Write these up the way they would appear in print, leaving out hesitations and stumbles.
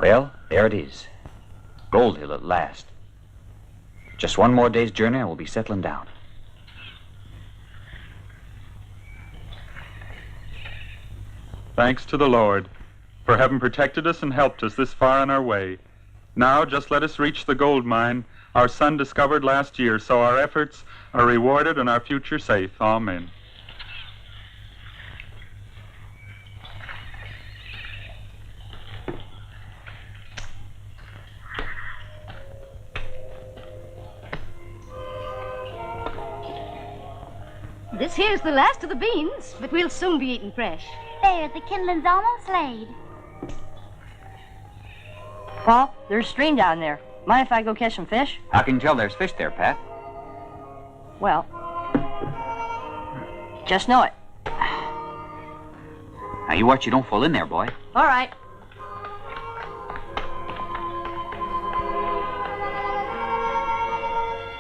Well, there it is. Gold Hill at last. Just one more day's journey and we'll be settling down. Thanks to the Lord for having protected us and helped us this far on our way. Now just let us reach the gold mine our son discovered last year, so our efforts are rewarded and our future safe. Amen. This here's the last of the beans, but we'll soon be eating fresh. There, the kindling's almost laid. Paul, there's a stream down there. Mind if I go catch some fish? I can tell there's fish there, Pat. Well, just know it. Now, you watch you don't fall in there, boy. All right.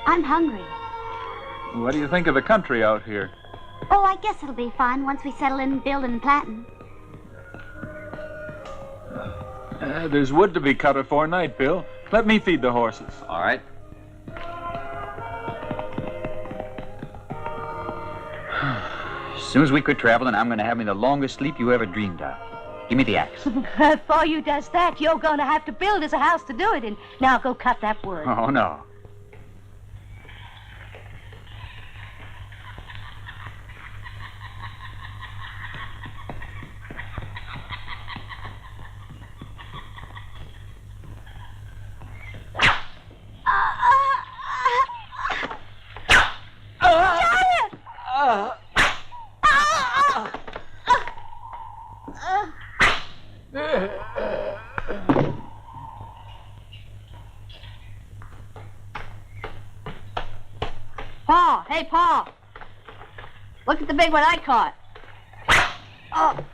I'm hungry. What do you think of the country out here? Oh, I guess it'll be fine once we settle in building and planting. There's wood to be cut afore night, Bill. Let me feed the horses. All right. As soon as we quit traveling, I'm going to have me the longest sleep you ever dreamed of. Give me the axe. Before you does that, you're going to have to build us a house to do it, and now go cut that wood. Oh, no. Paul, hey, Paul. Look at the big one I caught. Oh.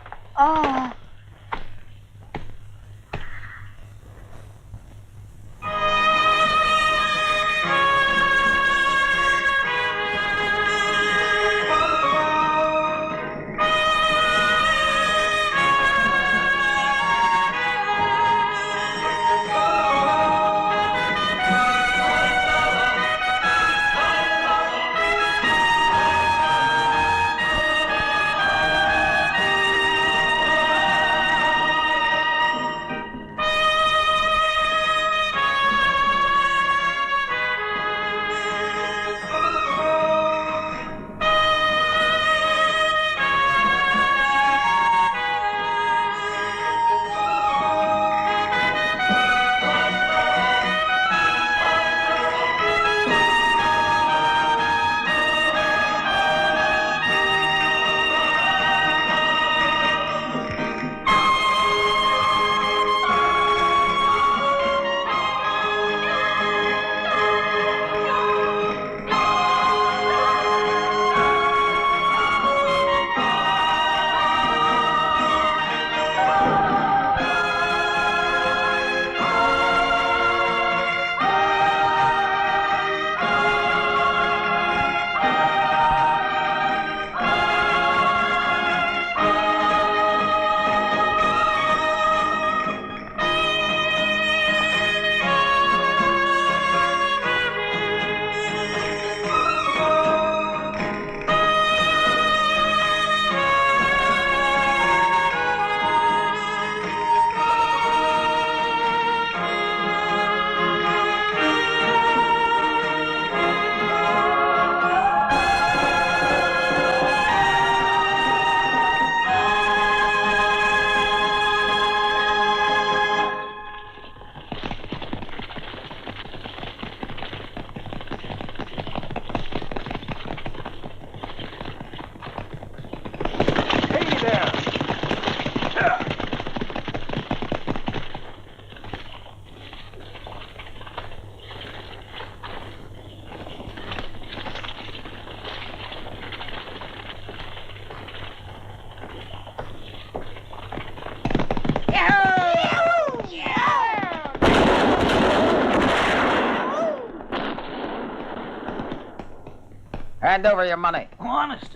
Hand over your money. Honest,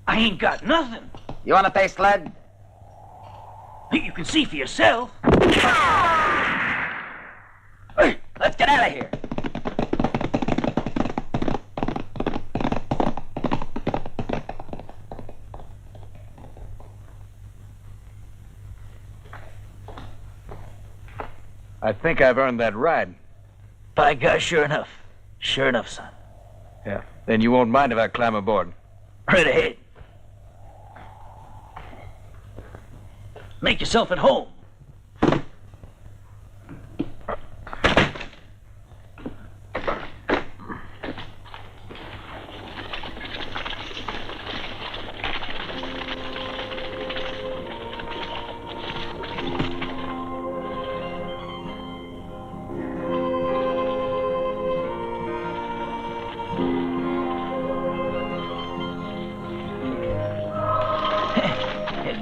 I ain't got nothing. You want to taste lead? You can see for yourself. Let's get out of here. I think I've earned that ride. By gosh, sure enough. Sure enough, son. Yeah. Then you won't mind if I climb aboard. Right ahead. Make yourself at home.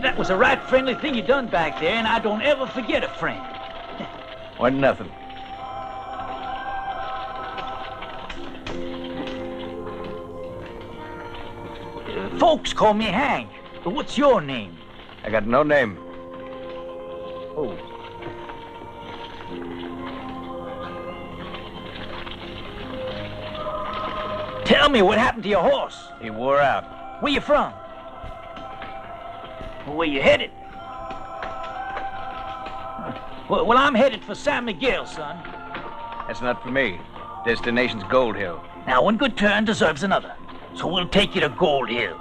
That was a right friendly thing you done back there, and I don't ever forget a friend. Wasn't nothing. Folks call me Hank. But what's your name? I got no name. Oh. Tell me what happened to your horse. He wore out. Where you from? Where you headed? Well, I'm headed for San Miguel, son. That's not for me. Destination's Gold Hill. Now, one good turn deserves another. So we'll take you to Gold Hill.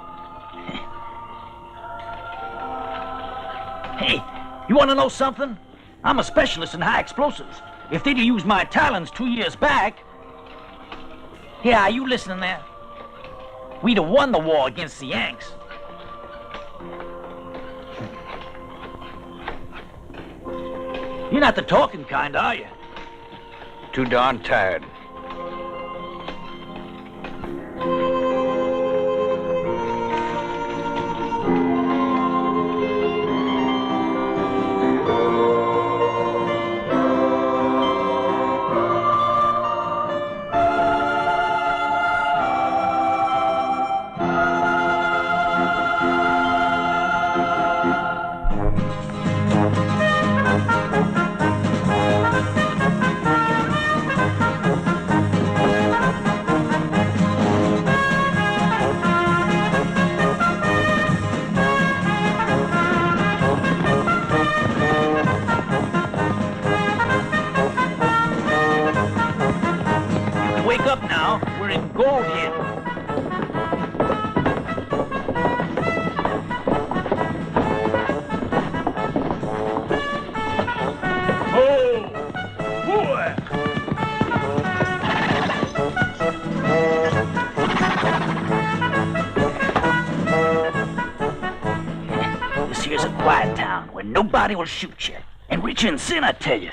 Hey, you want to know something? I'm a specialist in high explosives. If they'd used my talents 2 years back... Yeah, are you listening there? We'd have won the war against the Yanks. You're not the talking kind, are you? Too darn tired. Nobody will shoot you. And richer in sin, I tell you.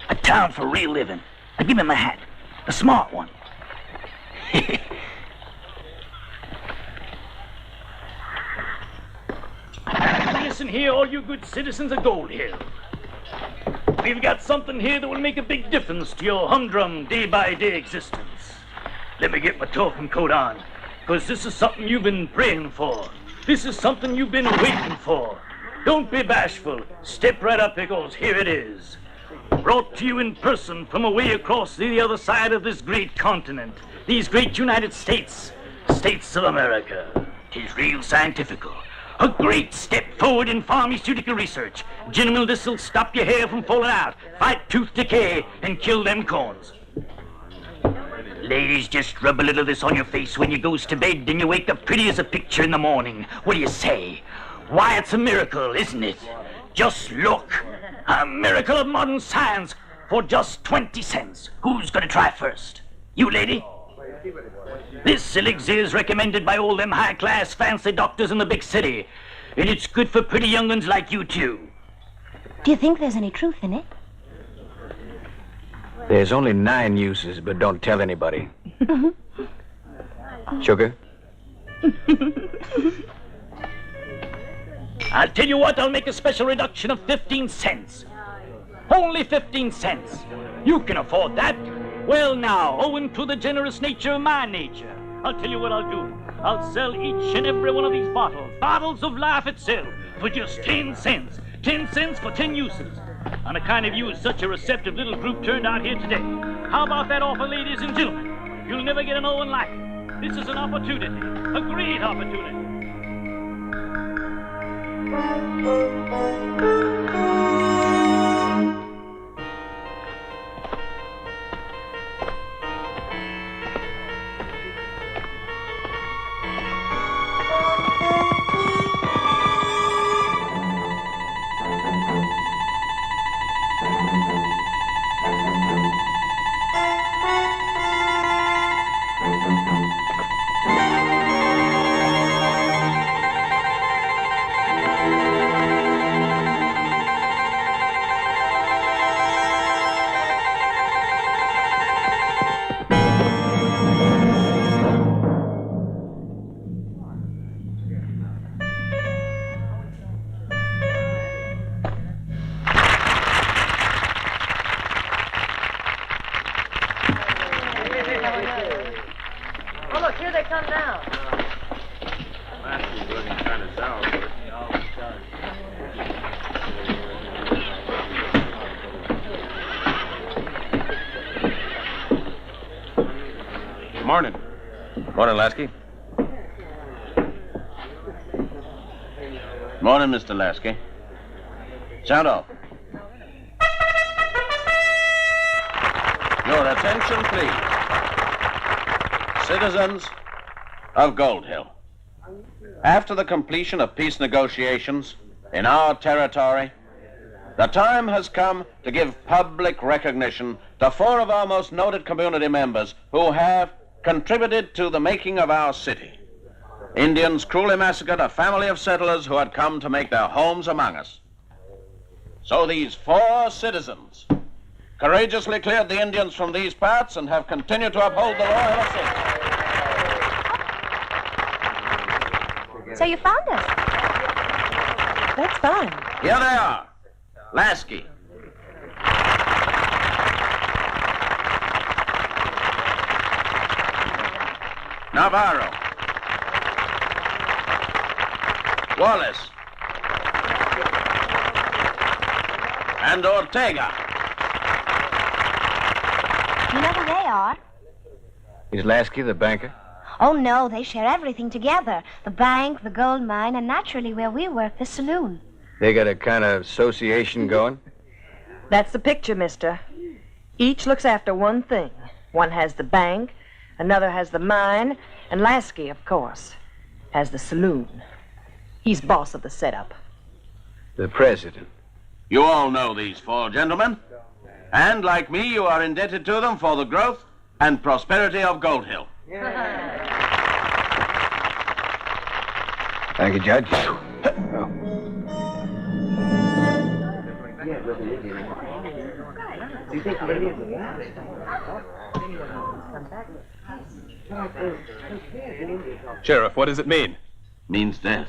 A town for real living. Now give me my hat. A smart one. Listen here, all you good citizens of Gold Hill. We've got something here that will make a big difference to your humdrum day-by-day existence. Let me get my talking coat on, because this is something you've been praying for. This is something you've been waiting for. Don't be bashful. Step right up, Pickles. Here it is. Brought to you in person from away across the other side of this great continent. These great United States. States of America. 'Tis real scientifical. A great step forward in pharmaceutical research. Gentlemen, this'll stop your hair from falling out, fight tooth decay, and kill them corns. Ladies, just rub a little of this on your face when you goes to bed, and you wake up pretty as a picture in the morning. What do you say? Why, it's a miracle, isn't it? Just look. A miracle of modern science for just 20 cents. Who's gonna try first? You, lady? This elixir is recommended by all them high-class fancy doctors in the big city. And it's good for pretty young'uns like you, too. Do you think there's any truth in it? There's only 9 uses, but don't tell anybody. Sugar? I'll tell you what, I'll make a special reduction of 15 cents. Only 15 cents. You can afford that. Well now, owing to the generous nature of my nature, I'll tell you what I'll do. I'll sell each and every one of these bottles of life itself, for just 10 cents. 10 cents for 10 uses. On account of you as such a receptive little group turned out here today. How about that offer, ladies and gentlemen? You'll never get another one like it. This is an opportunity, a great opportunity. Oh, look, here they come now. Morning. Morning, Lasky. Morning, Mr. Lasky. Sound off. Your attention, please. Citizens of Gold Hill. After the completion of peace negotiations in our territory, the time has come to give public recognition to 4 of our most noted community members who have contributed to the making of our city. Indians cruelly massacred a family of settlers who had come to make their homes among us. So these 4 citizens courageously cleared the Indians from these parts and have continued to uphold the law ever since. So you found us. That's fine. Here they are. Lasky. Navarro. Wallace. And Ortega. You know who they are? Is Lasky the banker? Oh, no, they share everything together. The bank, the gold mine, and naturally where we work, the saloon. They got a kind of association going? That's the picture, mister. Each looks after one thing. One has the bank, another has the mine, and Lasky, of course, has the saloon. He's boss of the setup. The president. You all know these 4 gentlemen. And, like me, you are indebted to them for the growth and prosperity of Gold Hill. Thank you, Judge. Sheriff, what does it mean? Means this.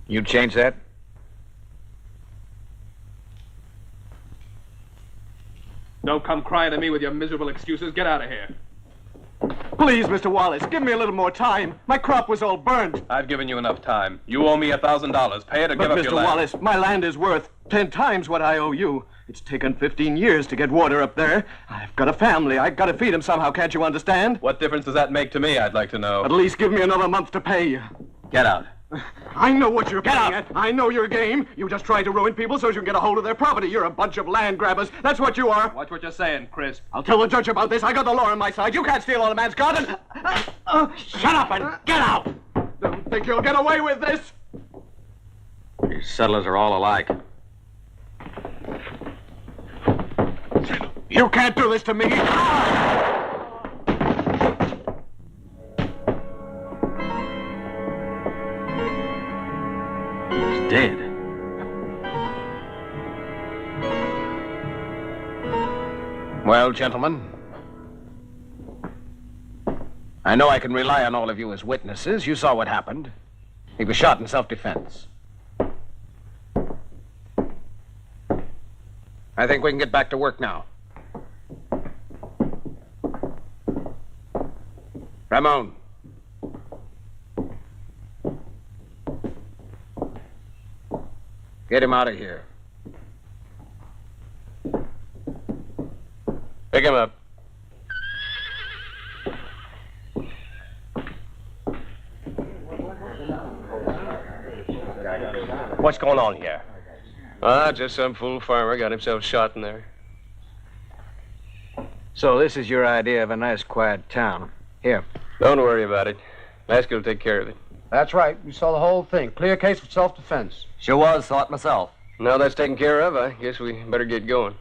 You change that? Don't come crying to me with your miserable excuses. Get out of here. Please, Mr. Wallace, give me a little more time. My crop was all burnt. I've given you enough time. You owe me $1,000. Pay it or give up But, your Mr. land. Wallace, my land is worth 10 times what I owe you. It's taken 15 years to get water up there. I've got a family. I've got to feed them somehow, can't you understand? What difference does that make to me, I'd like to know? At least give me another month to pay you. Get out. I know what you're playing at. I know your game. You just try to ruin people so you can get a hold of their property. You're a bunch of land grabbers. That's what you are. Watch what you're saying, Chris. I'll tell the judge about this. I got the law on my side. You can't steal all a man's garden. Shut up and get out! Don't think you'll get away with this. These settlers are all alike. You can't do this to me. He's dead. Well, gentlemen, I know I can rely on all of you as witnesses. You saw what happened. He was shot in self-defense. I think we can get back to work now. Ramon. Get him out of here. Pick him up. What's going on here? Just some fool farmer got himself shot in there. So this is your idea of a nice, quiet town. Here. Don't worry about it. Lasky will take care of it. That's right. We saw the whole thing. Clear case of self-defense. Sure was. Saw it myself. Now that's taken care of, I guess we better get going.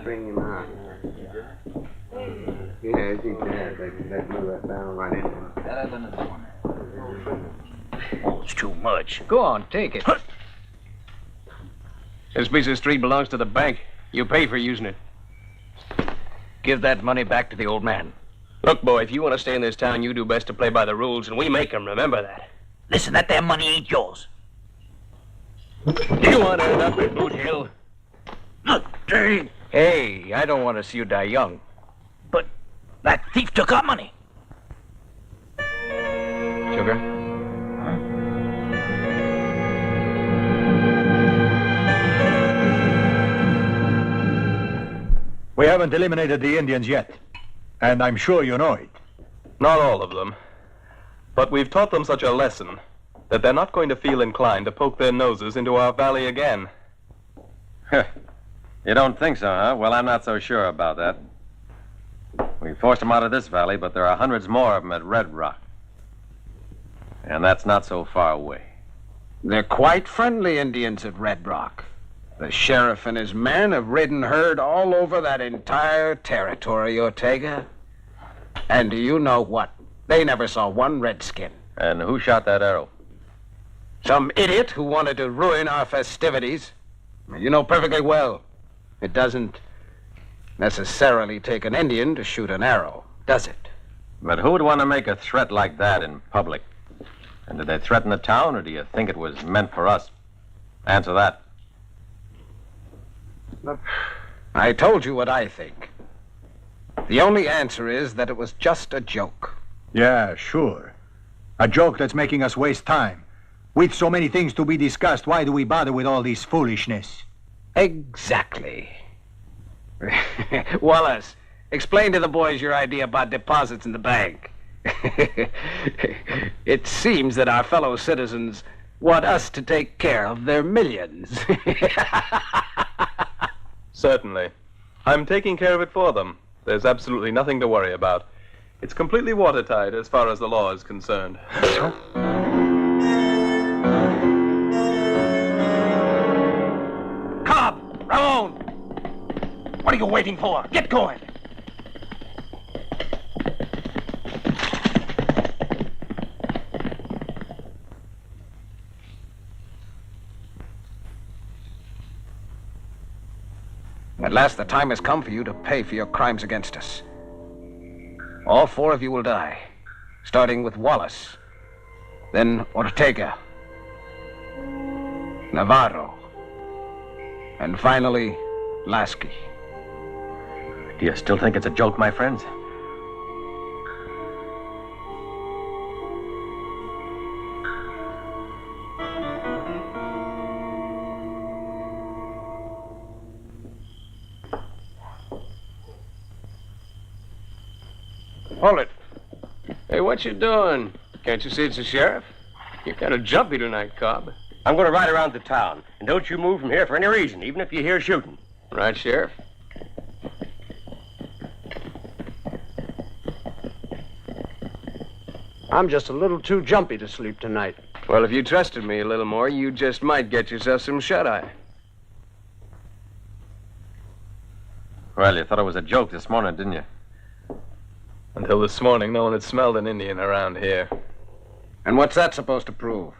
Bring him out. Yeah, I think let's move that down right in. Oh, it's too much. Go on, take it. This piece of street belongs to the bank. You pay for using it. Give that money back to the old man. Look, boy, if you want to stay in this town, you do best to play by the rules, and we make 'em. Remember that. Listen, that there money ain't yours. You want to end up at Boot Hill? Look, Dave. Hey, I don't want to see you die young. But that thief took our money. Sugar? We haven't eliminated the Indians yet, and I'm sure you know it. Not all of them. But we've taught them such a lesson that they're not going to feel inclined to poke their noses into our valley again. You don't think so, huh? Well, I'm not so sure about that. We forced them out of this valley, but there are hundreds more of them at Red Rock. And that's not so far away. They're quite friendly Indians at Red Rock. The sheriff and his men have ridden herd all over that entire territory, Ortega. And do you know what? They never saw one redskin. And who shot that arrow? Some idiot who wanted to ruin our festivities. You know perfectly well. It doesn't necessarily take an Indian to shoot an arrow, does it? But who would want to make a threat like that in public? And did they threaten the town, or do you think it was meant for us? Answer that. I told you what I think. The only answer is that it was just a joke. Yeah, sure. A joke that's making us waste time. With so many things to be discussed, why do we bother with all this foolishness? Exactly. Wallace, explain to the boys your idea about deposits in the bank. It seems that our fellow citizens want us to take care of their millions. Certainly. I'm taking care of it for them. There's absolutely nothing to worry about. It's completely watertight as far as the law is concerned. Cobb! Ramon! What are you waiting for? Get going! At last the time has come for you to pay for your crimes against us. All four of you will die, starting with Wallace, then Ortega, Navarro, and finally, Lasky. Do you still think it's a joke, my friends? Hold it. Hey, what you doing? Can't you see it's the sheriff? You're kind of jumpy tonight, Cobb. I'm going to ride around the town. And don't you move from here for any reason, even if you hear shooting. Right, Sheriff? I'm just a little too jumpy to sleep tonight. Well, if you trusted me a little more, you just might get yourself some shut-eye. Well, you thought it was a joke this morning, didn't you? Until this morning, no one had smelled an Indian around here. And what's that supposed to prove?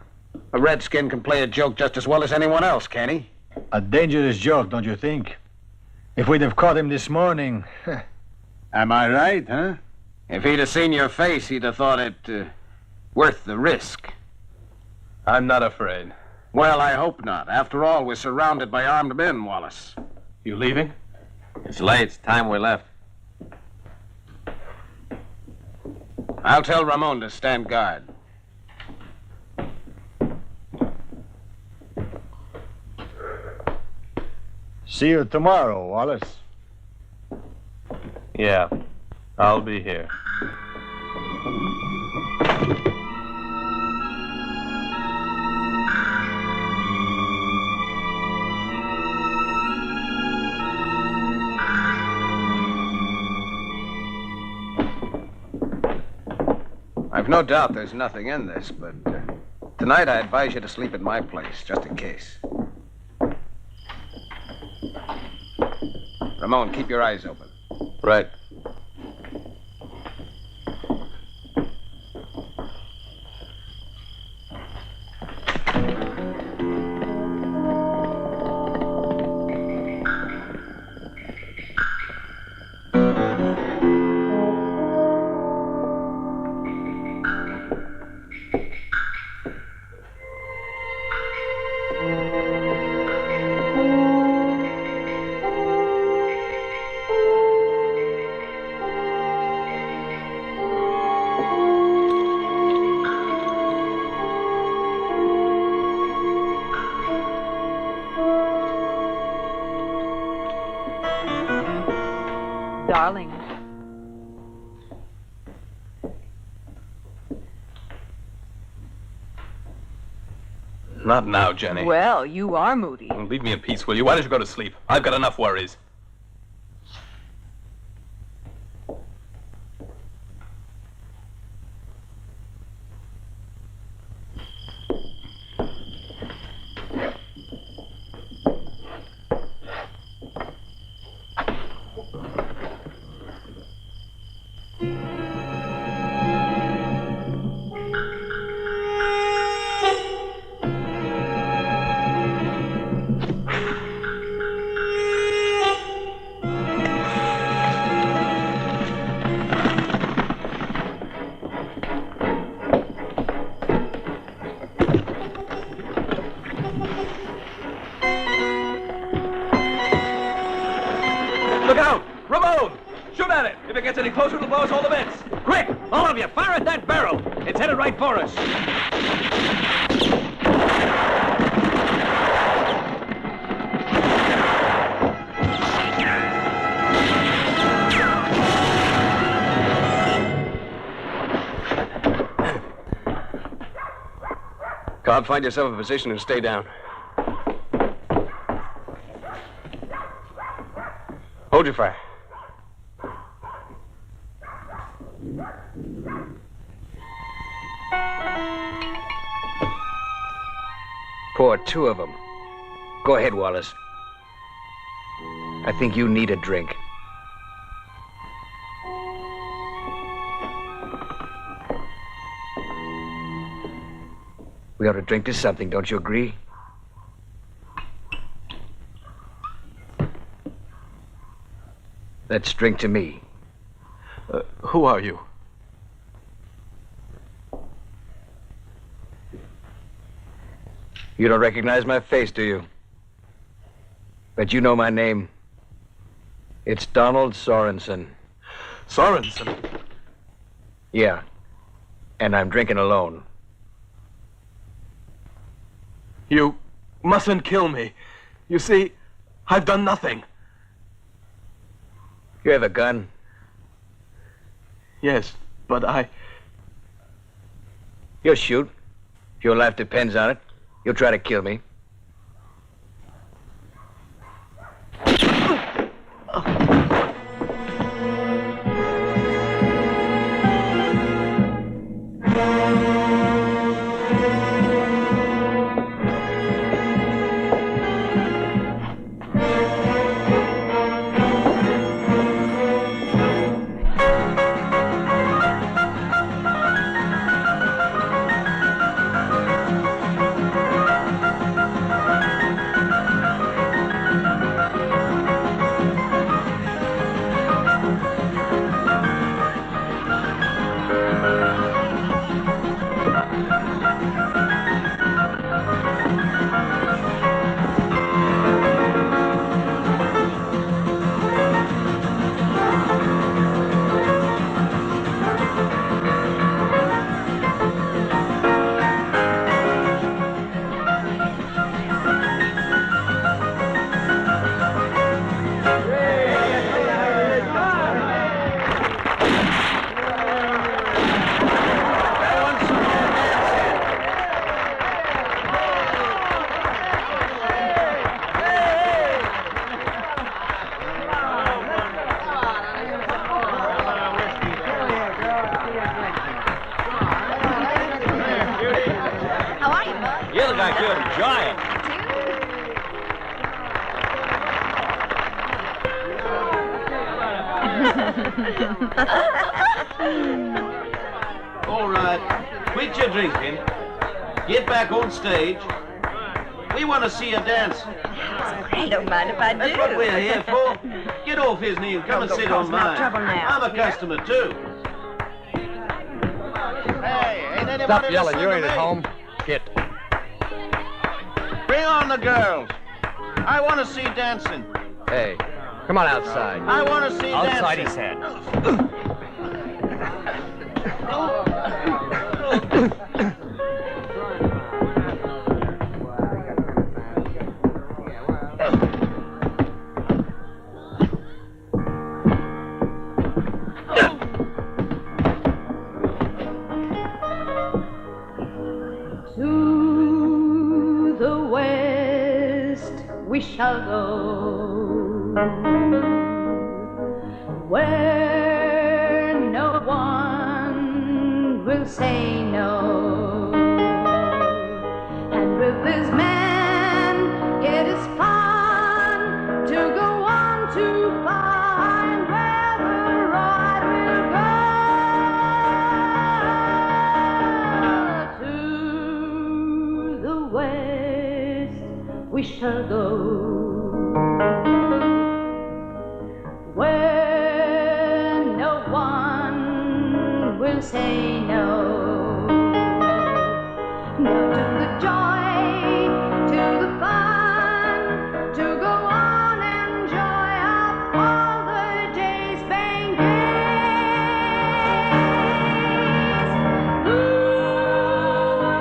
A redskin can play a joke just as well as anyone else, can he? A dangerous joke, don't you think? If we'd have caught him this morning... Am I right, huh? If he'd have seen your face, he'd have thought it worth the risk. I'm not afraid. Well, I hope not. After all, we're surrounded by armed men, Wallace. You leaving? It's late. It's time we left. I'll tell Ramon to stand guard. See you tomorrow, Wallace. Yeah, I'll be here. I've no doubt there's nothing in this, but tonight I advise you to sleep at my place, just in case. Ramon, keep your eyes open. Right. Darling. Not now, Jenny. Well, you are moody. Leave me in peace, will you? Why don't you go to sleep? I've got enough worries. Look out! Ramon! Shoot at it! If it gets any closer, it'll blow us all to bits! Quick! All of you, fire at that barrel! It's headed right for us. Cobb, find yourself a position and stay down. Hold your fire. Pour 2 of them. Go ahead, Wallace. I think you need a drink. We ought to drink to something, don't you agree? Let's drink to me. Who are you? You don't recognize my face, do you? But you know my name. It's Donald Sorensen. Sorensen? Yeah. And I'm drinking alone. You mustn't kill me. You see, I've done nothing. You have a gun? Yes, but You'll shoot. If your life depends on it. You'll try to kill me. like you're enjoying. All right, quit your drinking. Get back on stage. We want to see you dance. Don't mind if I do. That's what we're here for. Get off his knee and come and sit on mine. Trouble now. I'm a customer too. Hey, ain't anybody Stop yelling, listening you to ain't at me? home. Get. Bring on the girls. I want to see dancing. Hey, come on outside. I want to see Outside, dancing. he said. To the west we shall go, where no one will say no. And with this man it is fun to go on to find where the ride will go. To the west we shall go, where no one will say no. No to the joy, to the fun, to go on and enjoy up all the days bang days. Ooh,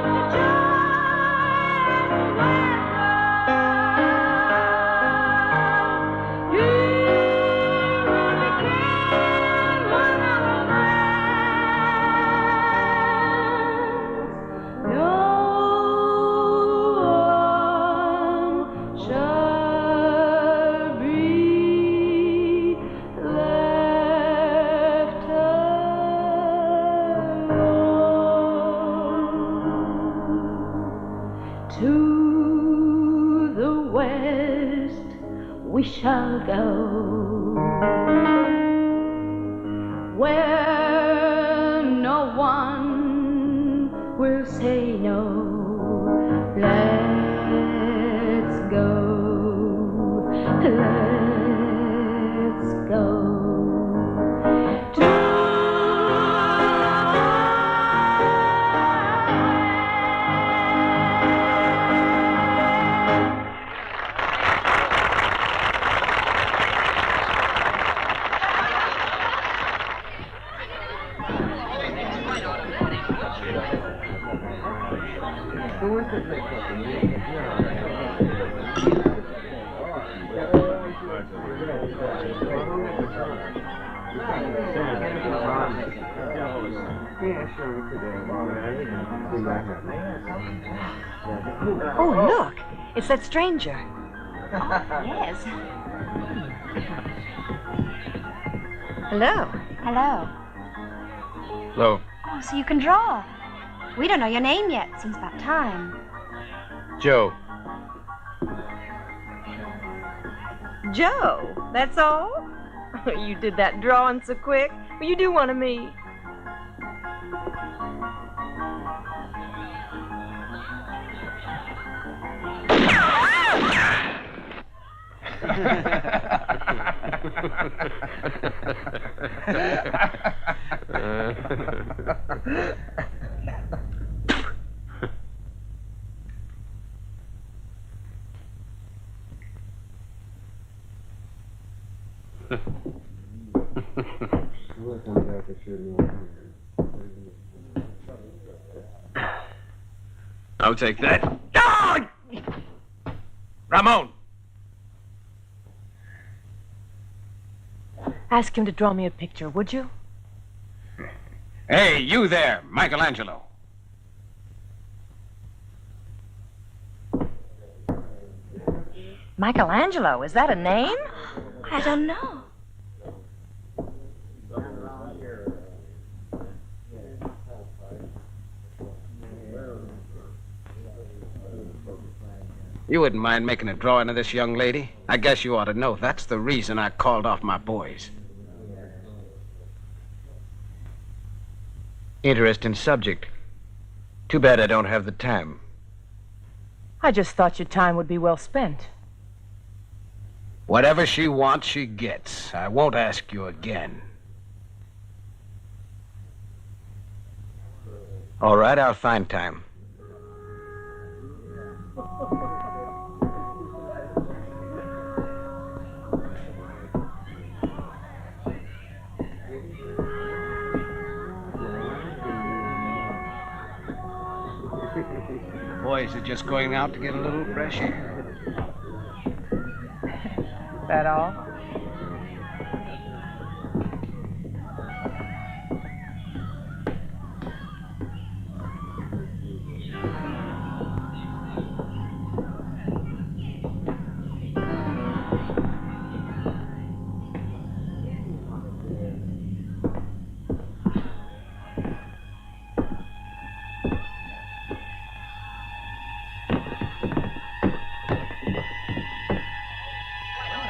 the joy and the weather. Here will begin one of our friends. No one shall be left alone. To the west we shall go, where no one will say no. Let's go, let's go. Oh, look. It's that stranger. Yes. Hello. Hello. Hello. Oh, so you can draw. We don't know your name yet. Seems about time. Joe. Joe, that's all? You did that drawing so quick. Well, you do want to meet. I'll take that. Ah! Ramon! Ask him to draw me a picture, would you? Hey, you there, Michelangelo. Michelangelo, is that a name? I don't know. You wouldn't mind making a drawing of this young lady? I guess you ought to know that's the reason I called off my boys. Interesting subject. Too bad I don't have the time. I just thought your time would be well spent. Whatever she wants, she gets. I won't ask you again. All right, I'll find time. Boys are just going out to get a little fresh air. That all?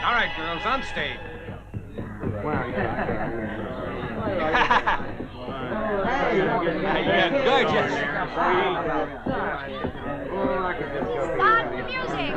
All right, girls, on stage. Gorgeous. Start the music.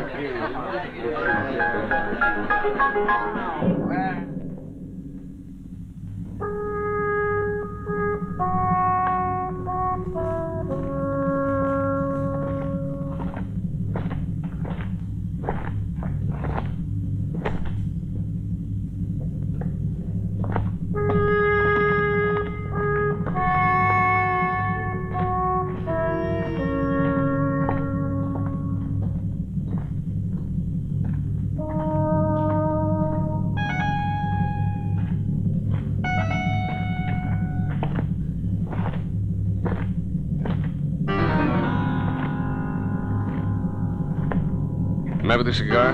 Remember the cigar?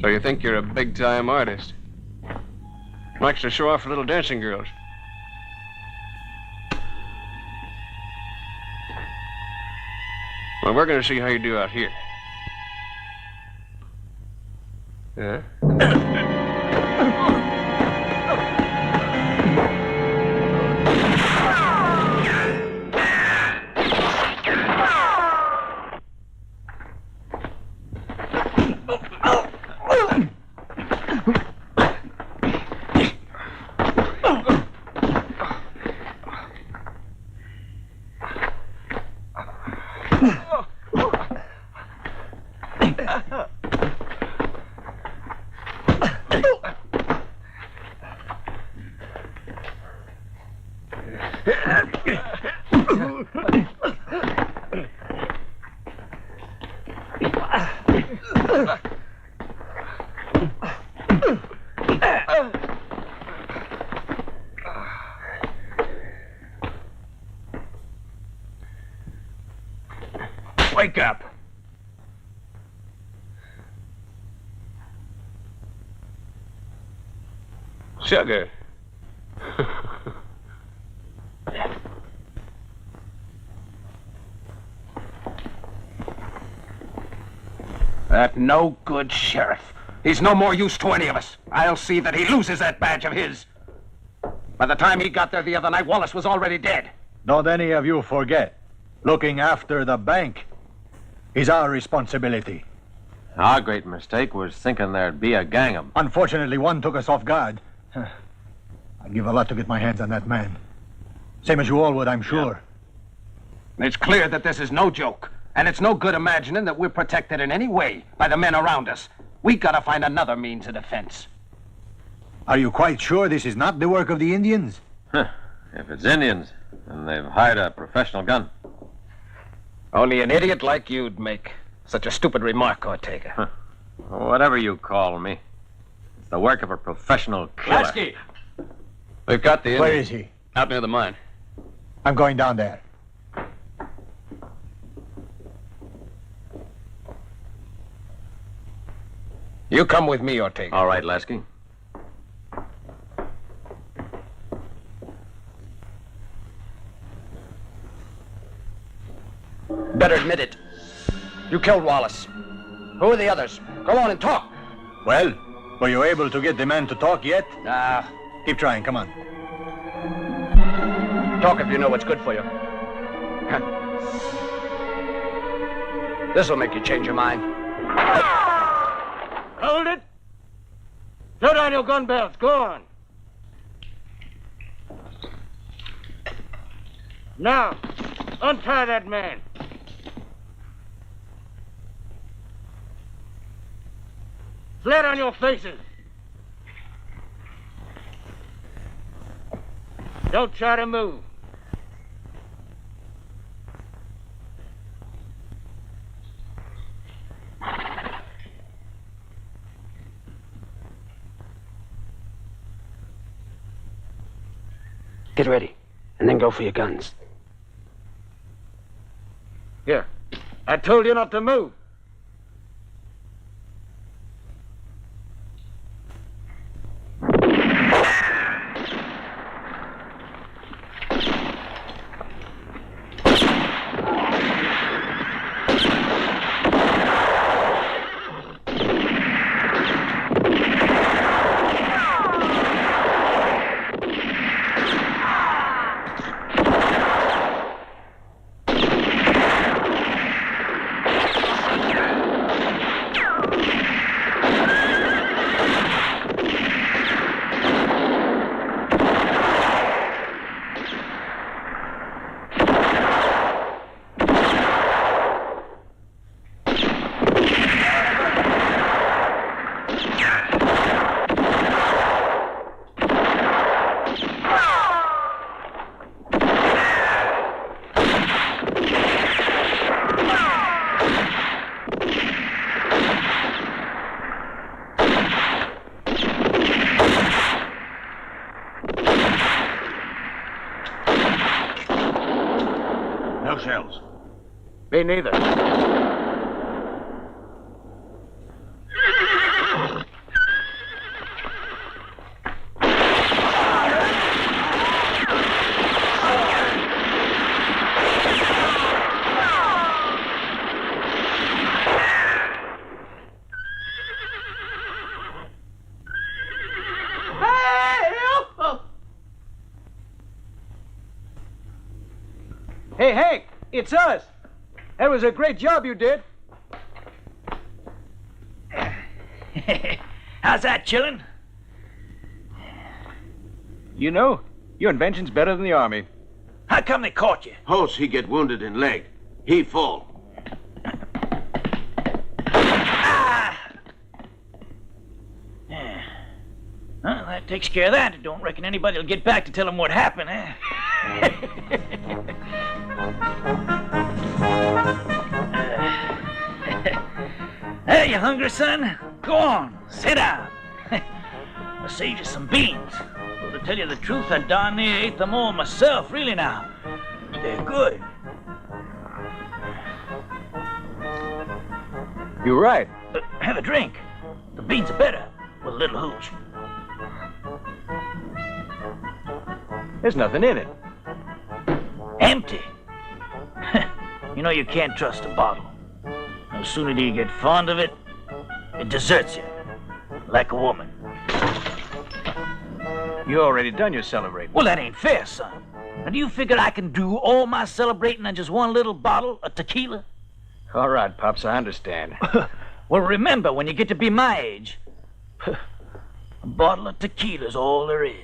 So you think you're a big-time artist? Likes to show off for little dancing girls. Well, we're going to see how you do out here. Yeah? Wake up. Sugar. That no good sheriff. He's no more use to any of us. I'll see that he loses that badge of his. By the time he got there the other night, Wallace was already dead. Don't any of you forget, looking after the bank is our responsibility. Our great mistake was thinking there'd be a gang of them. Unfortunately, one took us off guard. I'd give a lot to get my hands on that man. Same as you all would, I'm sure. It's clear that this is no joke. And it's no good imagining that we're protected in any way by the men around us. We gotta find another means of defense. Are you quite sure this is not the work of the Indians? If it's Indians, then they've hired a professional gun. Only an idiot like you'd make such a stupid remark, Ortega. Whatever you call me. It's the work of a professional killer. Lasky! We've got the Indian. Where is he? Out near the mine. I'm going down there. You come with me, Ortega. All right, Lasky. Better admit it. You killed Wallace. Who are the others? Go on and talk. Well, were you able to get the man to talk yet? Nah. Keep trying, come on. Talk if you know what's good for you. This'll make you change your mind. Hold it. Throw down your gun belts. Go on. Now, untie that man. Flat on your faces. Don't try to move. Get ready, and then go for your guns. Here. I told you not to move. No shells. Me neither. Hey, Hank, it's us. That was a great job you did. How's that, chillin'? You know, your invention's better than the Army. How come they caught you? Horse, he get wounded in leg. He fall. Well, that takes care of that. I don't reckon anybody will get back to tell him what happened, eh? Hey, you hungry, son? Go on, sit down. I'll save you some beans. Well, to tell you the truth, I darn near ate them all myself, really now. They're good. You're right. Have a drink. The beans are better with a little hooch. There's nothing in it. Empty. You know you can't trust a bottle. No sooner do you get fond of it, it deserts you. Like a woman. You already done your celebrating. Well, that ain't fair, son. Now, do you figure I can do all my celebrating on just one little bottle of tequila? All right, Pops, I understand. Well, remember, when you get to be my age, a bottle of tequila's all there is.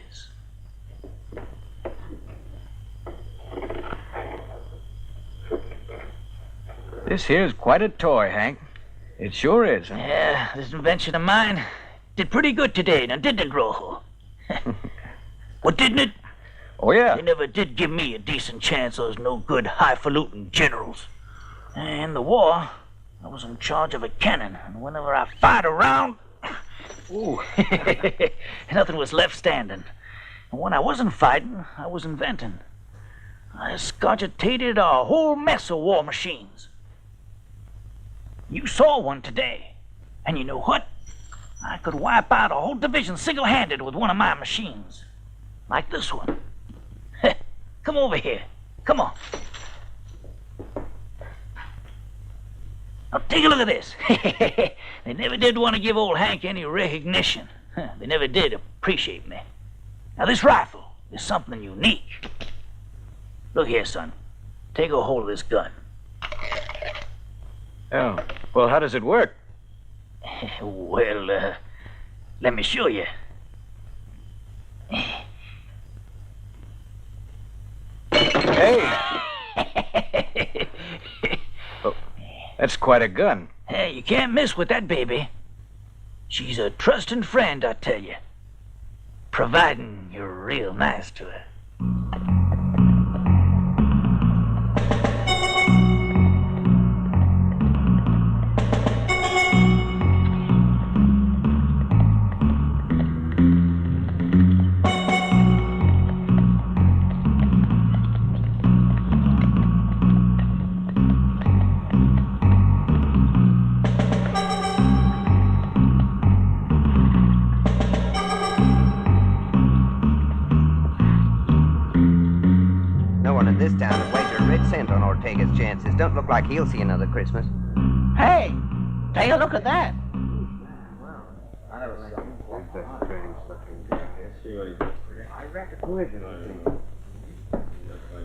This here's quite a toy, Hank. It sure is, huh? Yeah, this invention of mine did pretty good today, now didn't it, Rojo? Well, didn't it? Oh, yeah. They never did give me a decent chance, those no-good, highfalutin generals. In the war, I was in charge of a cannon, and whenever I fired a round, ooh, nothing was left standing. And when I wasn't fighting, I was inventing. I escogitated a whole mess of war machines. You saw one today, and you know what? I could wipe out a whole division single-handed with one of my machines. Like this one. Come over here. Come on. Now, take a look at this. They never did want to give old Hank any recognition. They never did appreciate me. Now, this rifle is something unique. Look here, son. Take a hold of this gun. Oh, well, how does it work? Well, let me show you. Hey! Oh, that's quite a gun. Hey, you can't miss with that baby. She's a trusting friend, I tell you. Providing you're real nice to her. This town would wager a red cent on Ortega's chances. Don't look like he'll see another Christmas. Hey, take a look at that.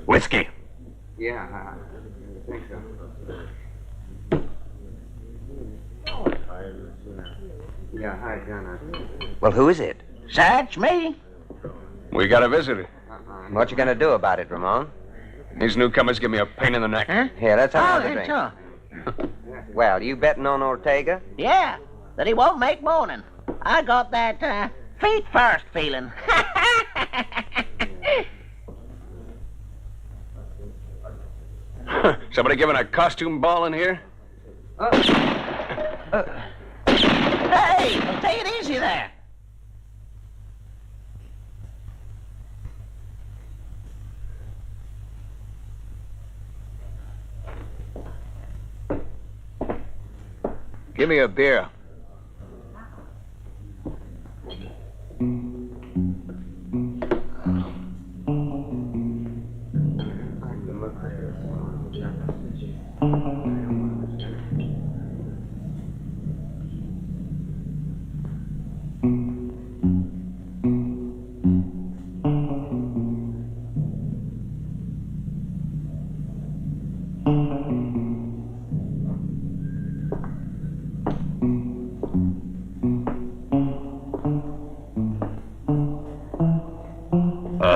Whiskey. Yeah, I think so. Yeah, hi, John. Well, who is it? That's me. We got a visitor. What you gonna do about it, Ramon? These newcomers give me a pain in the neck. Huh? Here, let's have another that's drink. all. Well, you betting on Ortega? Yeah, that he won't make morning. I got that feet first feeling. Somebody giving a costume ball in here? Hey, take it easy there. Give me a beer.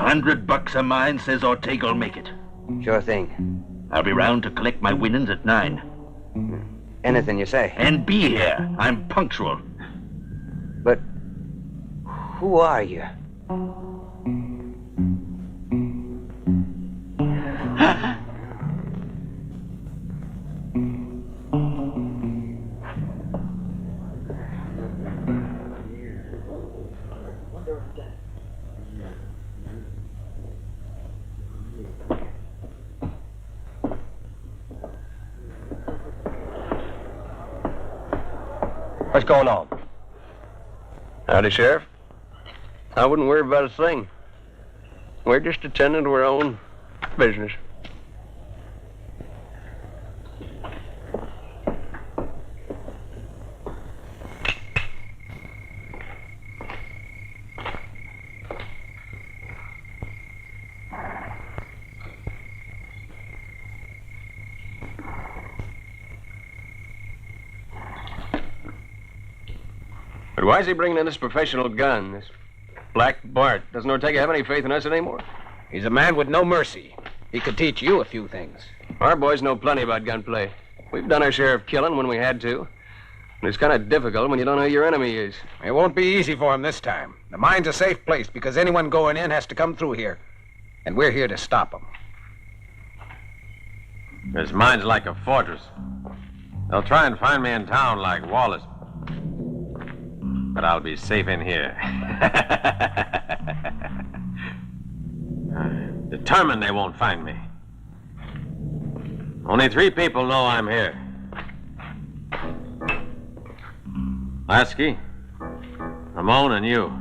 $100 of mine says Ortega'll make it. Sure thing. I'll be round to collect my winnings at 9. Anything you say. And be here. I'm punctual. But who are you? What's going on? Howdy, Sheriff. I wouldn't worry about a thing. We're just attending to our own business. But why is he bringing in this professional gun, this Black Bart? Doesn't Ortega have any faith in us anymore? He's a man with no mercy. He could teach you a few things. Our boys know plenty about gunplay. We've done our share of killing when we had to. And it's kind of difficult when you don't know who your enemy is. It won't be easy for him this time. The mine's a safe place because anyone going in has to come through here. And we're here to stop him. This mine's like a fortress. They'll try and find me in town like Wallace. But I'll be safe in here. Determined they won't find me. Only 3 people know I'm here. Lasky, Ramon, and you.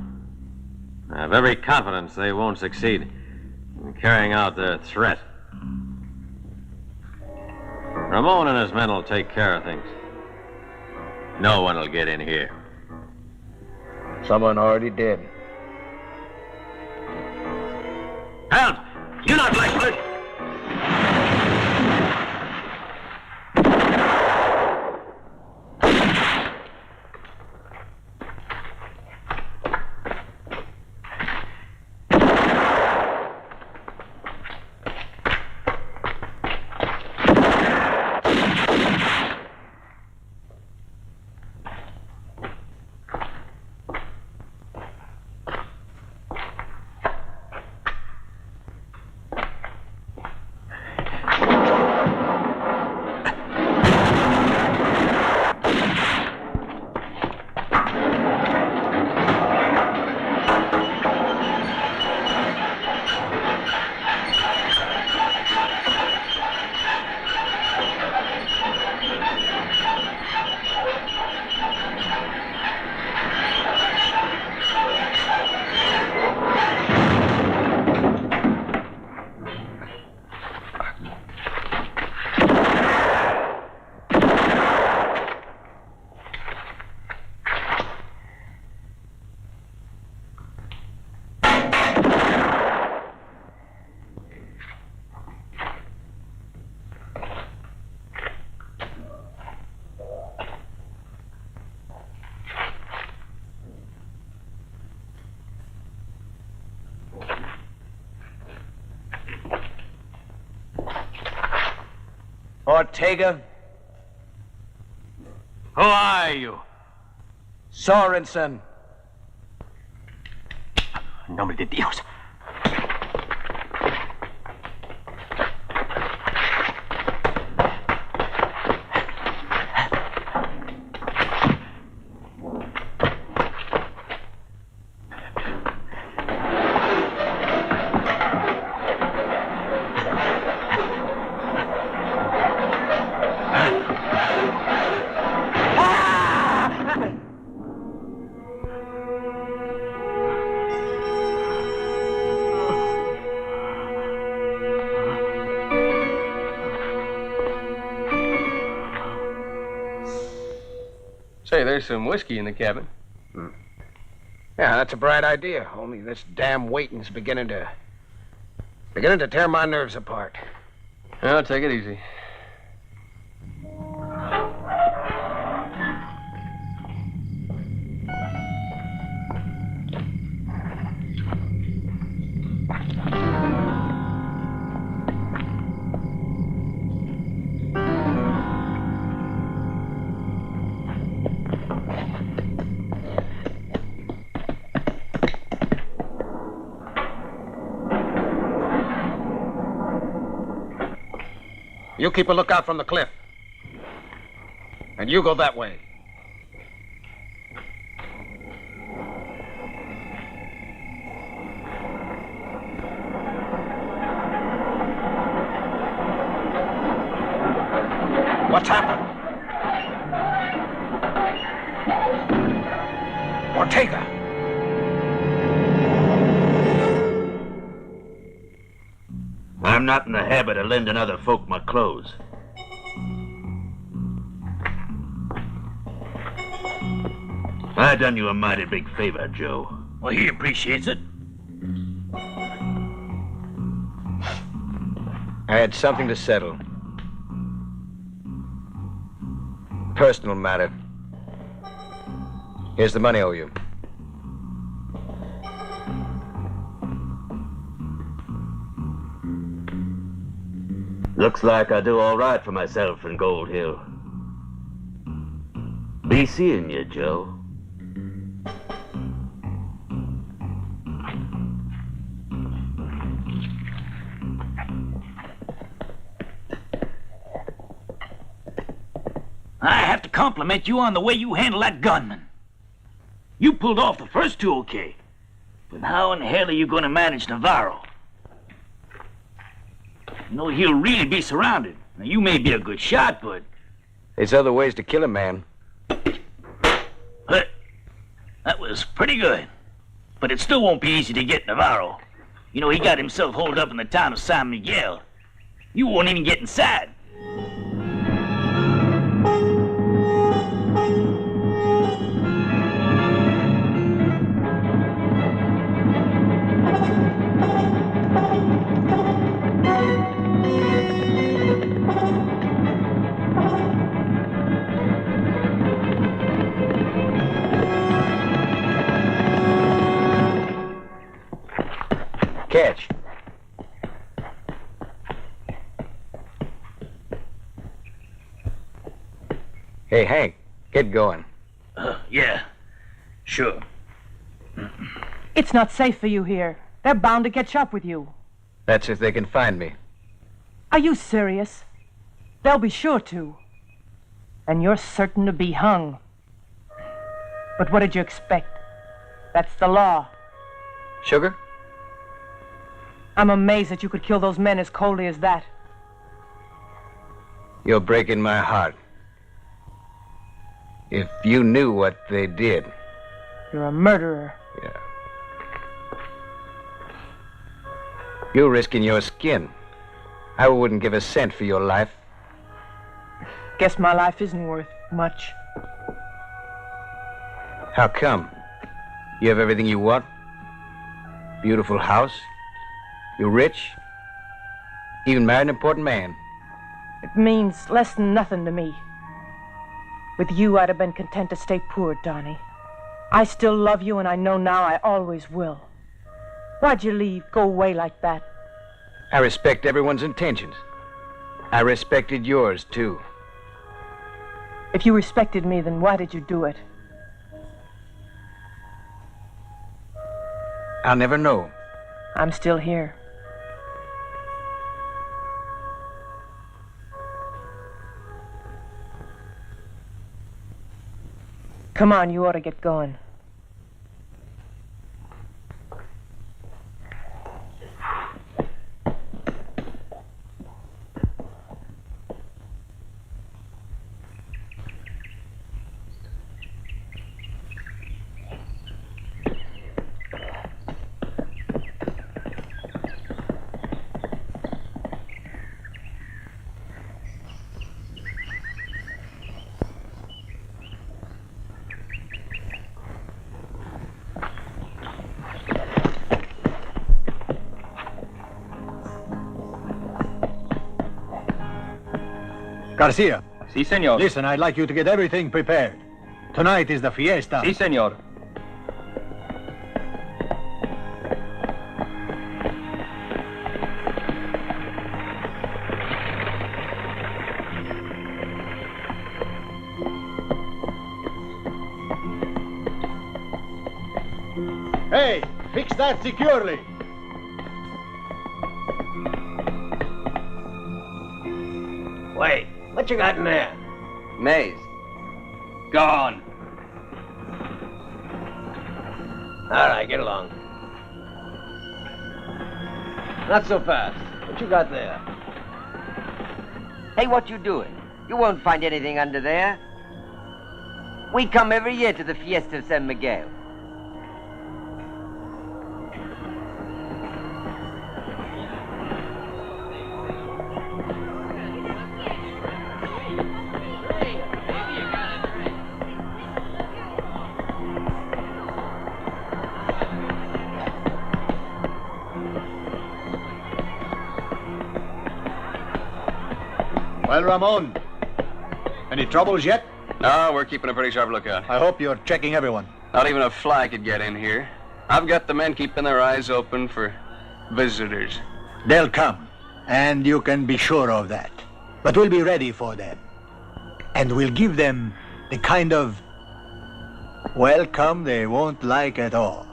I have every confidence they won't succeed in carrying out their threat. Ramon and his men will take care of things. No one will get in here. Someone already did. Help! You're not Blackfoot! Ortega? Who are you? Sorensen. En nombre de Dios. Say, there's some whiskey in the cabin. Yeah, that's a bright idea. Only this damn waiting's beginning to tear my nerves apart. Well, take it easy. You keep a lookout from the cliff. And you go that way. What's happened? Ortega! I'm not in the habit of lending other folk my clothes. I done you a mighty big favor, Joe. Well, he appreciates it. I had something to settle. Personal matter. Here's the money I owe you. Looks like I do all right for myself in Gold Hill. Be seeing you, Joe. I have to compliment you on the way you handled that gunman. You pulled off the first two okay. But how in hell are you going to manage Navarro? You know, he'll really be surrounded. Now, you may be a good shot, but... There's other ways to kill a man. But that was pretty good. But it still won't be easy to get Navarro. You know, he got himself holed up in the town of San Miguel. You won't even get inside. catch. Hey, Hank, get going. Yeah, sure. It's not safe for you here. They're bound to catch up with you. That's if they can find me. Are you serious? They'll be sure to. And you're certain to be hung. But what did you expect? That's the law. Sugar? I'm amazed that you could kill those men as coldly as that. You're breaking my heart. If you knew what they did. You're a murderer. Yeah. You're risking your skin. I wouldn't give a cent for your life. Guess my life isn't worth much. How come? You have everything you want? Beautiful house? You're rich? Even married an important man? It means less than nothing to me. With you, I'd have been content to stay poor, Donnie. I still love you, and I know now I always will. Why'd you leave, go away like that? I respect everyone's intentions. I respected yours, too. If you respected me, then why did you do it? I'll never know. I'm still here. Come on, you ought to get going. Garcia. Si, senor. Listen, I'd like you to get everything prepared. Tonight is the fiesta. Si, senor. Hey, fix that securely. Wait, what you got in there? Maize. Gone. All right, get along. Not so fast. What you got there? Hey, what you doing? You won't find anything under there. We come every year to the Fiesta of San Miguel. Well, Ramon, any troubles yet? No, we're keeping a pretty sharp lookout. I hope you're checking everyone. Not even a fly could get in here. I've got the men keeping their eyes open for visitors. They'll come, and you can be sure of that. But we'll be ready for them. And we'll give them the kind of welcome they won't like at all.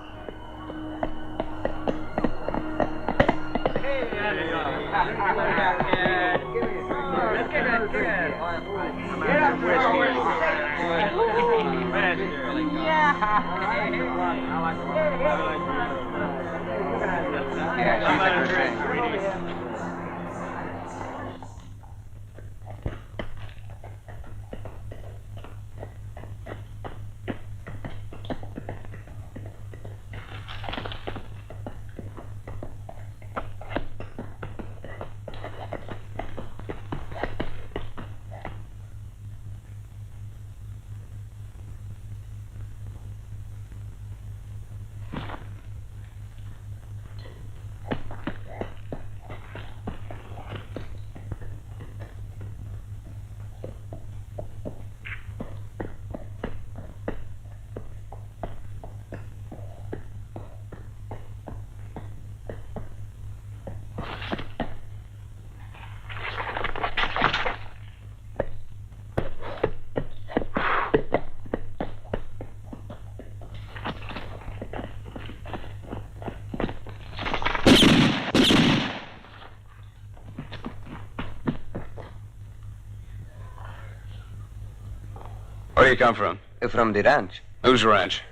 Where do you come from? From the ranch. Whose ranch?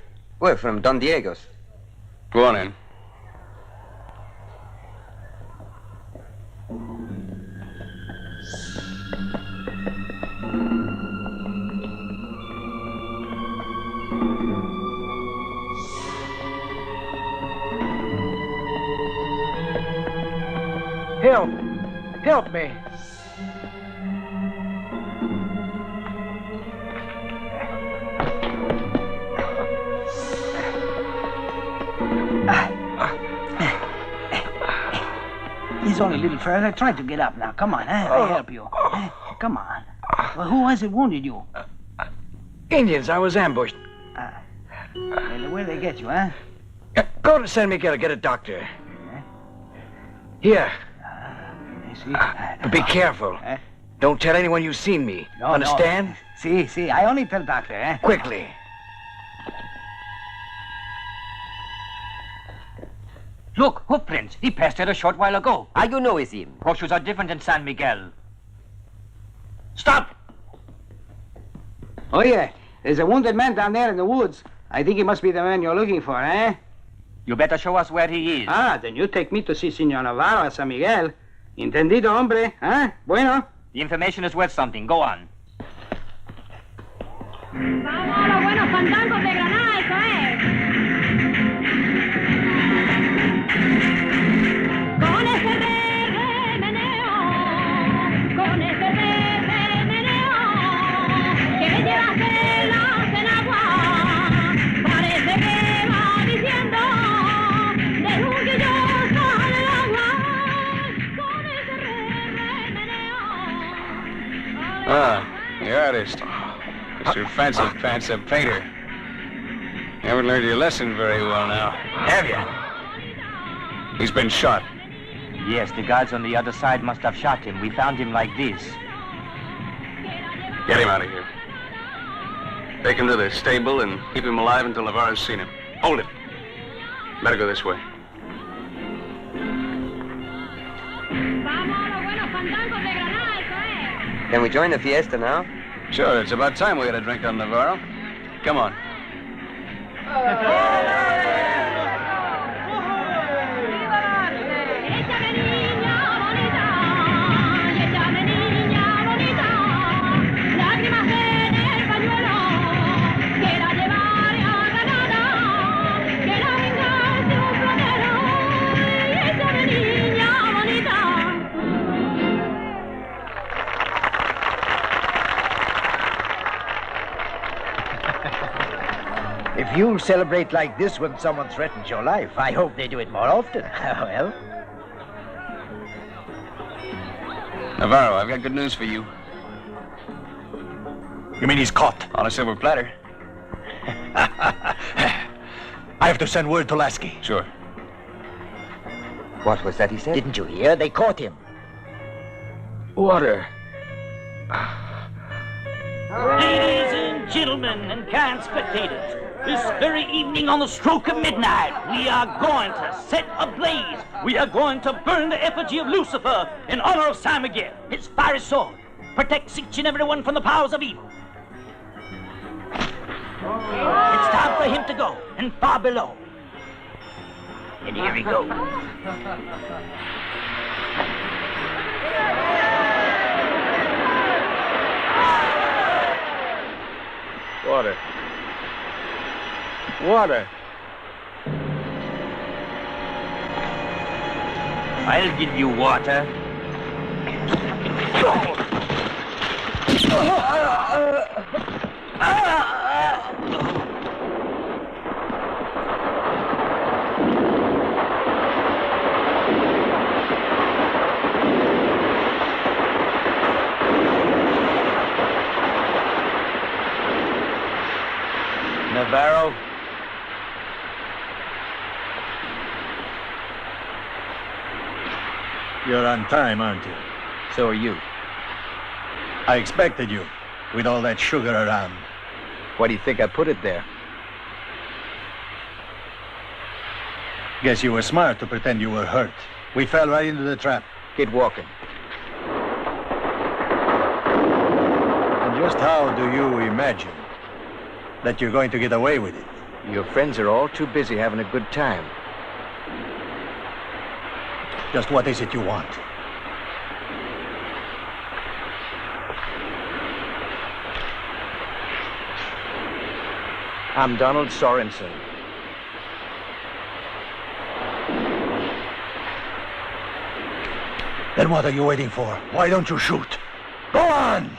Well, from Don Diego's. Go on in. Help! Help me! He's only a little further. Try to get up now. Come on, I'll help you. Come on. Well, who was it wounded you? Indians. I was ambushed. Well, where'd they get you, huh? Go to San Miguel, get a doctor. Here. Be careful. Don't tell anyone you've seen me. No, Understand? No. See, I only tell doctor, eh? Quickly. Look, footprints. He passed it a short while ago. How you know it's him? Horseshoes are different in San Miguel. Stop! Oh, yeah. There's a wounded man down there in the woods. I think he must be the man you're looking for, eh? You better show us where he is. Then you take me to see Senor Navarro at San Miguel. Entendido, hombre? Bueno. The information is worth something. Go on. Vamos, los buenos fandangos de Granada, eso es. Con ese remeneo, que llevas velas en agua, parece que va diciendo, de un que yo sale el agua, con ese remeneo. The artist. Mr. Fancy Pants, a painter. You haven't learned your lesson very well now. Have you? He's been shot. Yes, the guards on the other side must have shot him. We found him like this. Get him out of here. Take him to the stable and keep him alive until Navarro's seen him. Hold it. Better go this way. Can we join the fiesta now? Sure, it's about time we had a drink on Navarro. Come on. If you celebrate like this when someone threatens your life, I hope they do it more often. Well? Navarro, I've got good news for you. You mean he's caught? On a silver platter. I have to send word to Lasky. Sure. What was that he said? Didn't you hear? They caught him. Water. Ladies and gentlemen and kind spectators, this very evening on the stroke of midnight, we are going to set ablaze. We are going to burn the effigy of Lucifer in honor of San Miguel. His fiery sword protects each and every one from the powers of evil. It's time for him to go, and far below. And here he goes. Water. Water. I'll give you water. Navarro. You're on time, aren't you? So are you. I expected you, with all that sugar around. Why do you think I put it there? Guess you were smart to pretend you were hurt. We fell right into the trap. Keep walking. And just how do you imagine that you're going to get away with it. Your friends are all too busy having a good time. Just what is it you want? I'm Donald Sorensen. Then what are you waiting for? Why don't you shoot? Go on!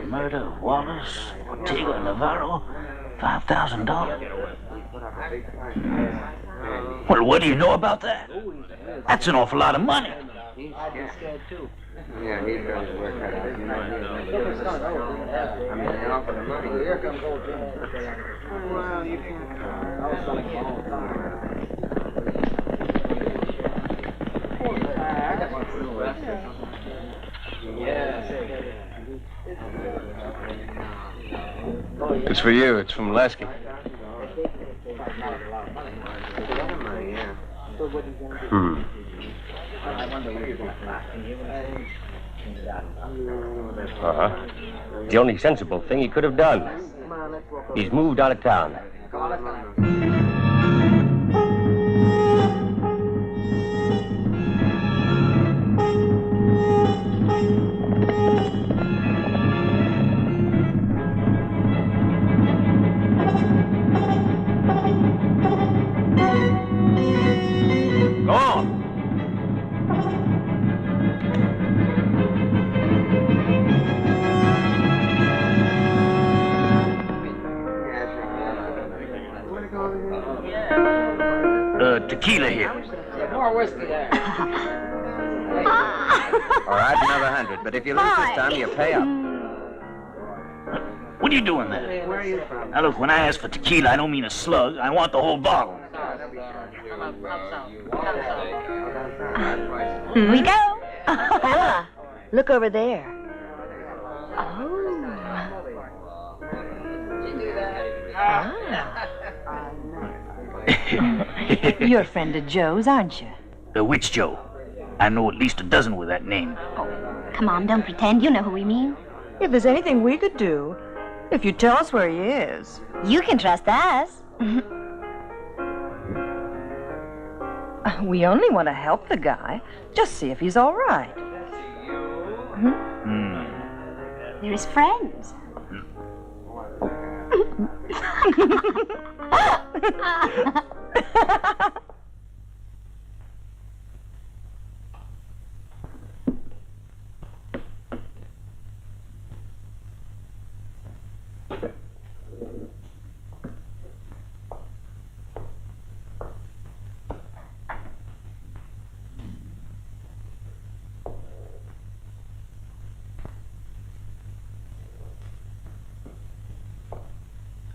Murder, Wallace, Ortega, Navarro, $5,000. Well, what do you know about that? That's an awful lot of money. I'd be scared too. Yeah, he's got his work cut out. I mean, they offer the money. Here comes old Jim. Well, you can't. It's for you. It's from Lasky. Uh-huh. The only sensible thing he could have done. He's moved out of town. Go on. Tequila here. More whiskey there. All right, another 100. But if you lose this time, you pay up. What are you doing there? Where are you from? Now look, when I ask for tequila, I don't mean a slug. I want the whole bottle. Here we go. Ella, look over there. You're a friend of Joe's, aren't you? Which Joe? I know at least a dozen with that name. Come on, don't pretend. You know who we mean. If there's anything we could do, if you tell us where he is. You can trust us. We only want to help the guy. Just see if he's all right. They're his friends.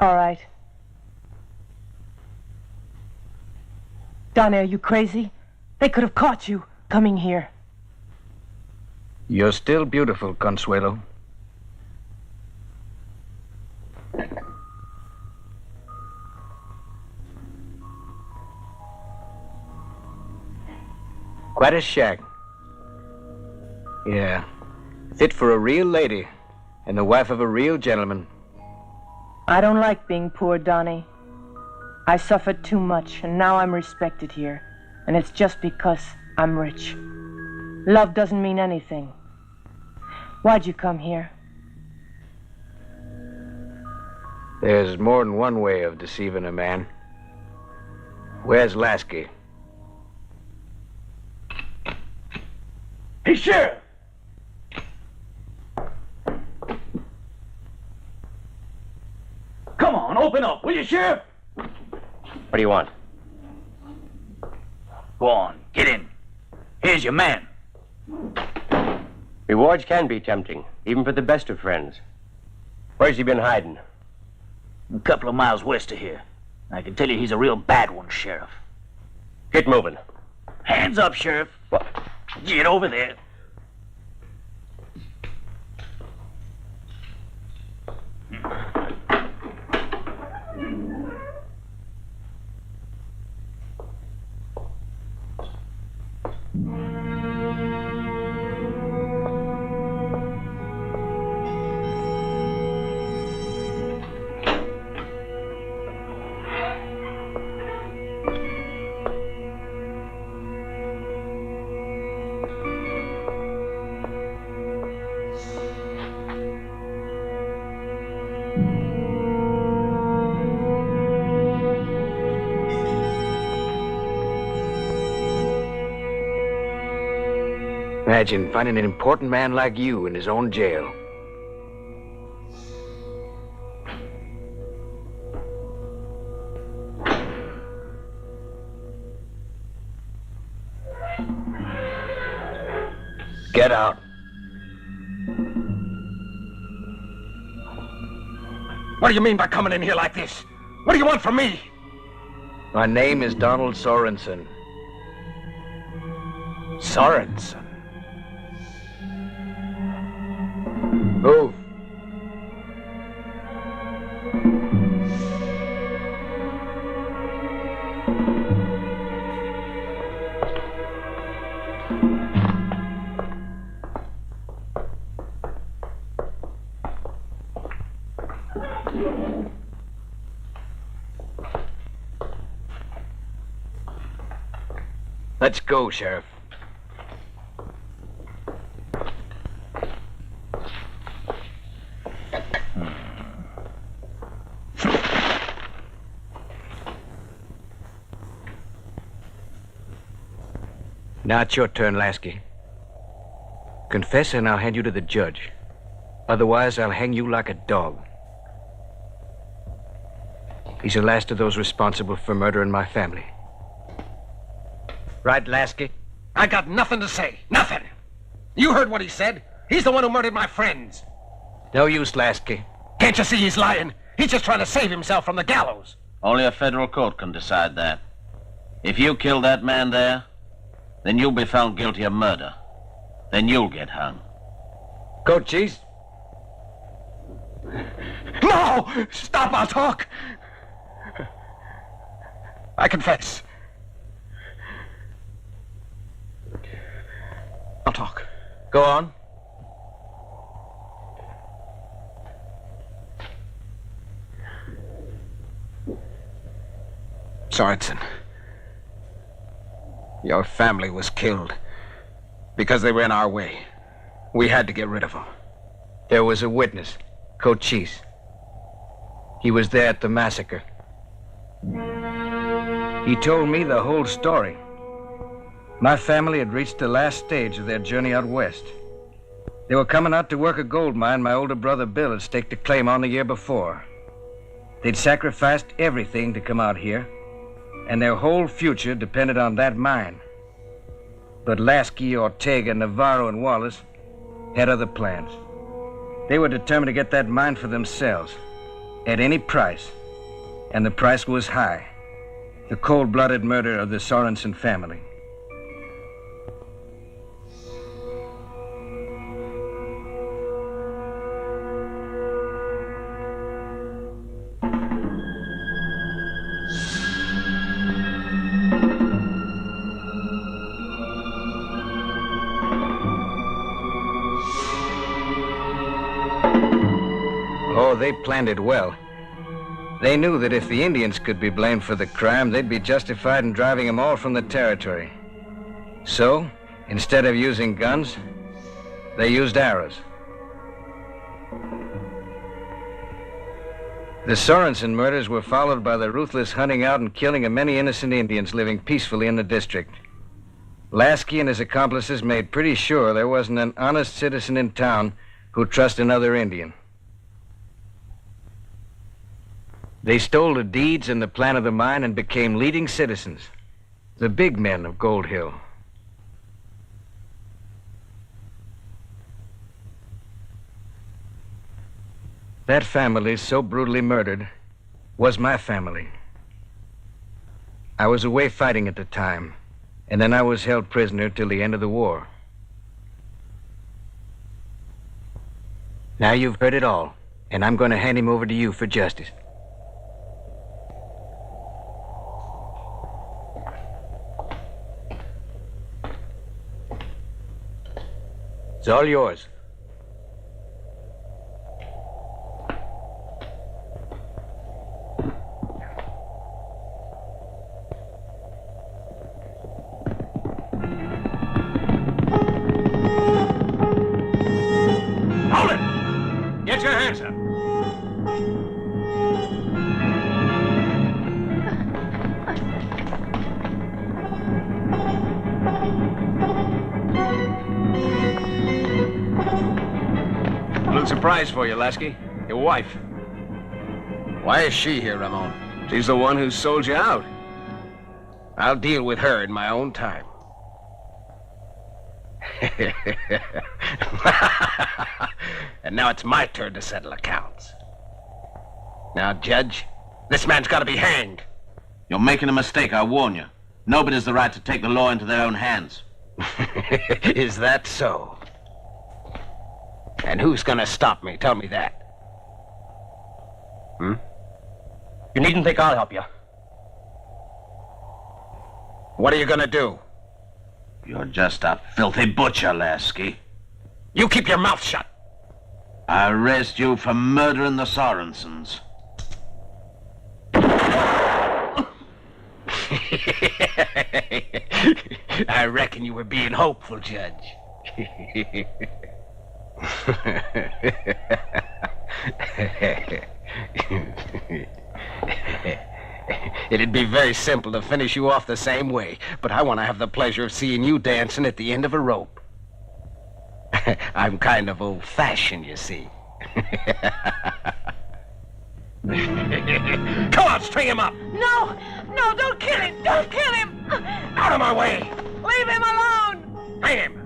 All right. Donnie, are you crazy? They could have caught you coming here. You're still beautiful, Consuelo. Quite a shack. Yeah. Fit for a real lady and the wife of a real gentleman. I don't like being poor, Donnie. I suffered too much, and now I'm respected here. And it's just because I'm rich. Love doesn't mean anything. Why'd you come here? There's more than one way of deceiving a man. Where's Lasky? Hey, Sheriff! Come on, open up, will you, Sheriff? What do you want? Go on, get in. Here's your man. Rewards can be tempting, even for the best of friends. Where's he been hiding? A couple of miles west of here. I can tell you he's a real bad one, Sheriff. Get moving. Hands up, Sheriff. What? Get over there. Imagine finding an important man like you in his own jail. Get out. What do you mean by coming in here like this? What do you want from me? My name is Donald Sorensen. Sorensen. Move. Let's go, Sheriff. Now it's your turn, Lasky. Confess and I'll hand you to the judge. Otherwise, I'll hang you like a dog. He's the last of those responsible for murder in my family. Right, Lasky? I got nothing to say. Nothing. You heard what he said. He's the one who murdered my friends. No use, Lasky. Can't you see he's lying? He's just trying to save himself from the gallows. Only a federal court can decide that. If you kill that man there, then you'll be found guilty of murder. Then you'll get hung. Cochise? No! Stop, I'll talk. I confess. I'll talk. Go on. Sorensen, your family was killed because they were in our way. We had to get rid of them. There was a witness, Cochise. He was there at the massacre. He told me the whole story. My family had reached the last stage of their journey out west. They were coming out to work a gold mine my older brother Bill had staked a claim on the year before. They'd sacrificed everything to come out here, and their whole future depended on that mine. But Lasky, Ortega, Navarro, and Wallace had other plans. They were determined to get that mine for themselves, at any price. And the price was high. The cold-blooded murder of the Sorensen family. Oh, they planned it well. They knew that if the Indians could be blamed for the crime, they'd be justified in driving them all from the territory. So, instead of using guns, they used arrows. The Sorensen murders were followed by the ruthless hunting out and killing of many innocent Indians living peacefully in the district. Lasky and his accomplices made pretty sure there wasn't an honest citizen in town who'd trust another Indian. They stole the deeds and the plan of the mine and became leading citizens, the big men of Gold Hill. That family, so brutally murdered, was my family. I was away fighting at the time, and then I was held prisoner till the end of the war. Now you've heard it all, and I'm going to hand him over to you for justice. It's all yours. Hold it! Get your hands up. Surprise for you, Lasky. Your wife. Why is she here, Ramon? She's the one who sold you out. I'll deal with her in my own time. And now it's my turn to settle accounts. Now, Judge, this man's got to be hanged. You're making a mistake, I warn you. Nobody has the right to take the law into their own hands. Is that so? And who's gonna stop me? Tell me that. You needn't think I'll help you. What are you gonna do? You're just a filthy butcher, Lasky. You keep your mouth shut. I arrest you for murdering the Sorensens. I reckon you were being hopeful, Judge. It'd be very simple to finish you off the same way, but I want to have the pleasure of seeing you dancing at the end of a rope. I'm kind of old-fashioned, you see. Come on, string him up! No! No, don't kill him! Don't kill him! Out of my way! Leave him alone! Hang him!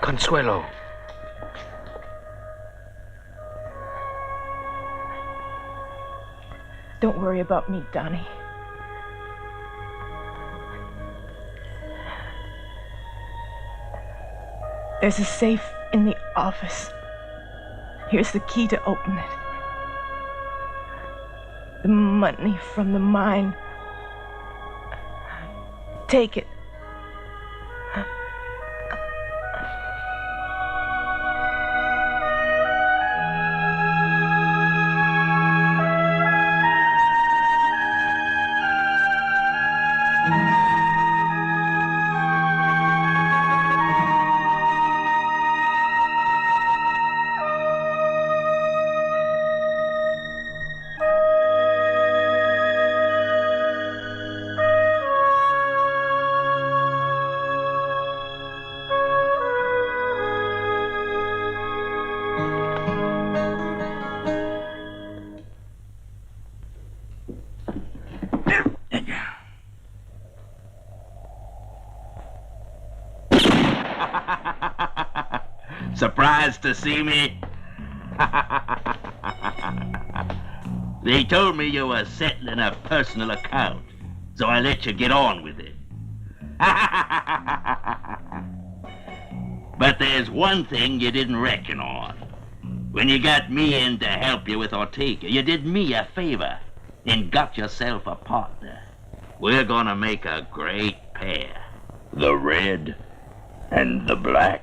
Consuelo. Don't worry about me, Donnie. There's a safe in the office. Here's the key to open it. The money from the mine. Take it. Surprised to see me? They told me you were settling a personal account, so I let you get on with it. But there's one thing you didn't reckon on. When you got me in to help you with Ortega, you did me a favor and got yourself a partner. We're gonna make a great pair. The red and the black.